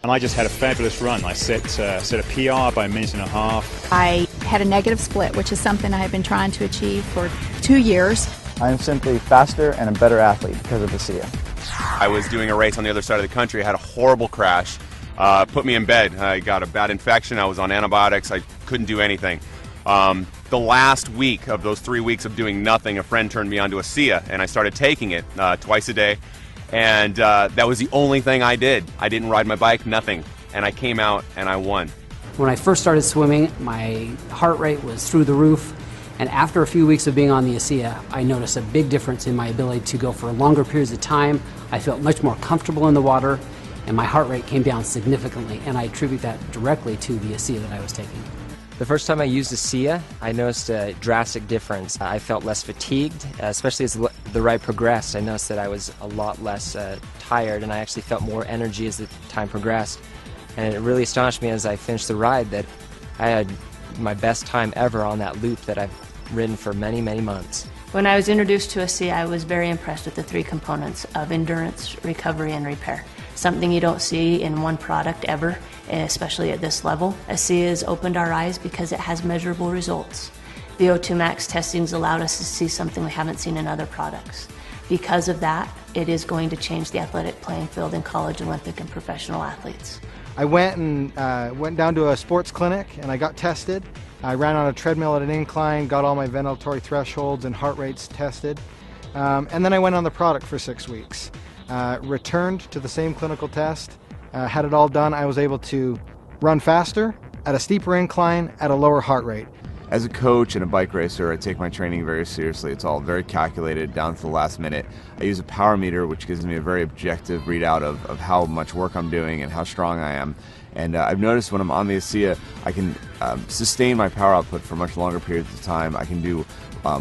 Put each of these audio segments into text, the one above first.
And I just had a fabulous run. I set a PR by a minute and a half. I had a negative split, which is something I have been trying to achieve for 2 years. I am simply faster and a better athlete because of Asea. I was doing a race on the other side of the country. I had a horrible crash. Put me in bed. I got a bad infection. I was on antibiotics. I couldn't do anything. The last week of those 3 weeks of doing nothing, a friend turned me on to Asea, and I started taking it twice a day. And that was the only thing I did. I didn't ride my bike, nothing. And I came out and I won. When I first started swimming, my heart rate was through the roof. And after a few weeks of being on the Asea, I noticed a big difference in my ability to go for longer periods of time. I felt much more comfortable in the water, and my heart rate came down significantly. And I attribute that directly to the Asea that I was taking. The first time I used Asea, I noticed a drastic difference. I felt less fatigued, especially as the ride progressed. I noticed that I was a lot less tired, and I actually felt more energy as the time progressed. And it really astonished me as I finished the ride that I had my best time ever on that loop that I've ridden for many, many months. When I was introduced to Asea, I was very impressed with the 3 components of endurance, recovery, and repair. Something you don't see in one product ever, especially at this level. Asea has opened our eyes because it has measurable results. The O2 Max testings allowed us to see something we haven't seen in other products. Because of that, it is going to change the athletic playing field in college, Olympic, and professional athletes. I went down to a sports clinic and I got tested. I ran on a treadmill at an incline, got all my ventilatory thresholds and heart rates tested. And then I went on the product for 6 weeks. Returned to the same clinical test, had it all done. I was able to run faster, at a steeper incline, at a lower heart rate. As a coach and a bike racer, I take my training very seriously. It's all very calculated down to the last minute. I use a power meter, which gives me a very objective readout of how much work I'm doing and how strong I am. And I've noticed when I'm on the Asea, I can sustain my power output for much longer periods of time. I can do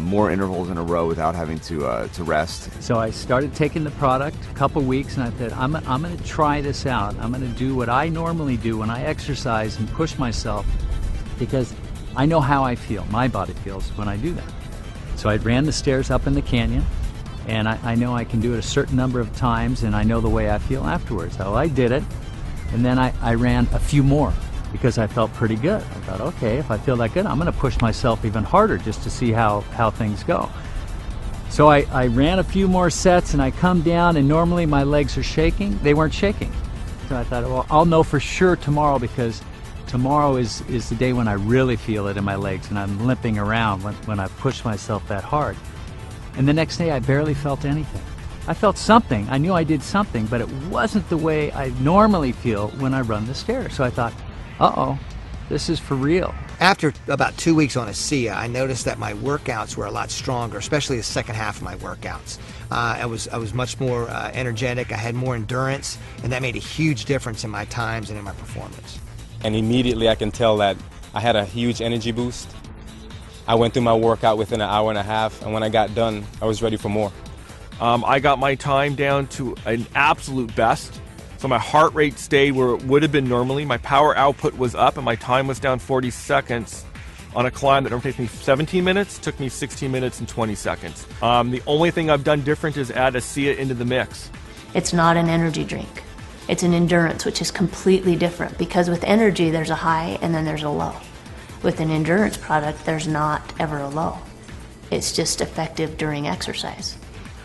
more intervals in a row without having to rest. So I started taking the product a couple weeks, and I thought, I'm going to try this out. I'm going to do what I normally do when I exercise and push myself, because I know how I feel, my body feels when I do that. So I ran the stairs up in the canyon, and I know I can do it a certain number of times, and I know the way I feel afterwards. So I did it, and then I ran a few more because I felt pretty good. I thought, okay, if I feel that good, I'm going to push myself even harder just to see how things go. So I ran a few more sets, and I come down, and normally my legs are shaking. They weren't shaking. So I thought, well, I'll know for sure tomorrow, because tomorrow is the day when I really feel it in my legs and I'm limping around when I push myself that hard. And the next day I barely felt anything. I felt something. I knew I did something, but it wasn't the way I normally feel when I run the stairs. So I thought, uh-oh, this is for real. After about 2 weeks on Asea, I noticed that my workouts were a lot stronger, especially the second half of my workouts. I was much more energetic, I had more endurance, and that made a huge difference in my times and in my performance. And immediately I can tell that I had a huge energy boost. I went through my workout within an hour and a half, and when I got done, I was ready for more. I got my time down to an absolute best. So my heart rate stayed where it would have been normally. My power output was up, and my time was down 40 seconds on a climb that normally takes me 17 minutes, took me 16 minutes and 20 seconds. The only thing I've done different is add Asea into the mix. It's not an energy drink. It's an endurance, which is completely different, because with energy there's a high and then there's a low. With an endurance product, there's not ever a low. It's just effective during exercise.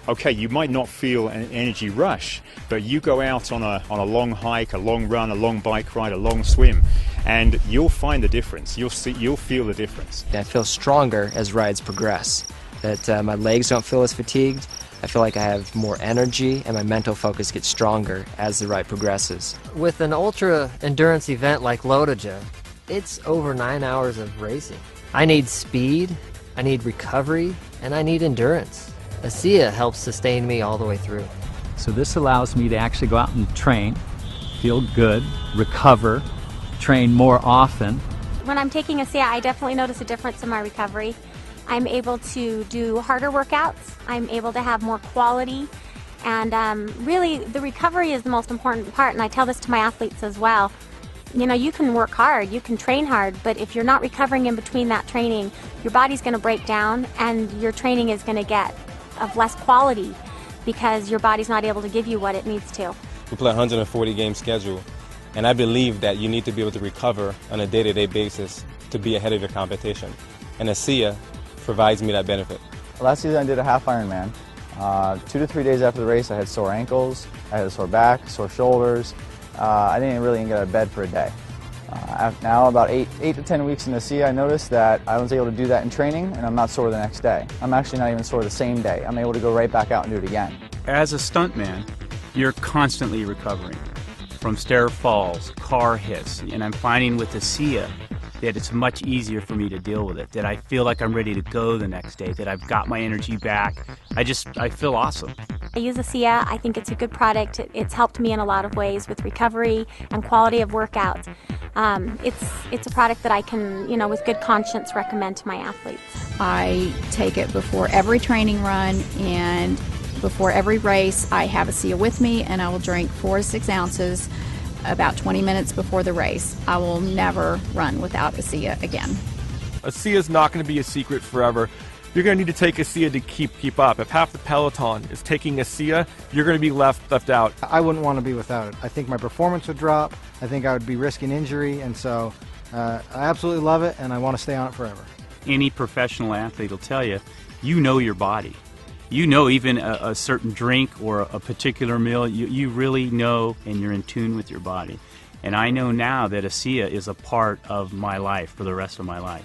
Okay, you might not feel an energy rush, but you go out on a long hike, a long run, a long bike ride, a long swim, and you'll find the difference. You'll feel the difference. I feel stronger as rides progress, that my legs don't feel as fatigued. I feel like I have more energy, and my mental focus gets stronger as the ride progresses. With an ultra endurance event like Lotoja, it's over 9 hours of racing. I need speed, I need recovery, and I need endurance. Asea helps sustain me all the way through. So this allows me to actually go out and train, feel good, recover, train more often. When I'm taking Asea, I definitely notice a difference in my recovery. I'm able to do harder workouts, I'm able to have more quality, and really the recovery is the most important part, and I tell this to my athletes as well. You know, you can work hard, you can train hard, but if you're not recovering in between that training, your body's going to break down and your training is going to get of less quality because your body's not able to give you what it needs to. We play a 140 game schedule, And I believe that you need to be able to recover on a day-to-day basis to be ahead of your competition. And Asea provides me that benefit. Last season I did a half Ironman. 2 to 3 days after the race I had sore ankles, I had a sore back, sore shoulders. I didn't really even get out of bed for a day. Now about 8 to 10 weeks in Asea, I noticed that I was able to do that in training and I'm not sore the next day. I'm actually not even sore the same day. I'm able to go right back out and do it again. As a stuntman, you're constantly recovering from stair falls, car hits, and I'm finding with Asea that it's much easier for me to deal with it, that I feel like I'm ready to go the next day, that I've got my energy back. I feel awesome. I use Asea. I think it's a good product. It's helped me in a lot of ways with recovery and quality of workouts. It's a product that I can, with good conscience recommend to my athletes. I take it before every training run and before every race. I have Asea with me and I will drink 4 to 6 ounces about 20 minutes before the race. I will never run without Asea again. Asea is not going to be a secret forever. You're going to need to take Asea to keep up. If half the peloton is taking Asea, you're going to be left out. I wouldn't want to be without it. I think my performance would drop. I think I would be risking injury, and so I absolutely love it, and I want to stay on it forever. Any professional athlete will tell you, you know your body. You know even a certain drink or a particular meal, you really know and you're in tune with your body. And I know now that Asea is a part of my life for the rest of my life.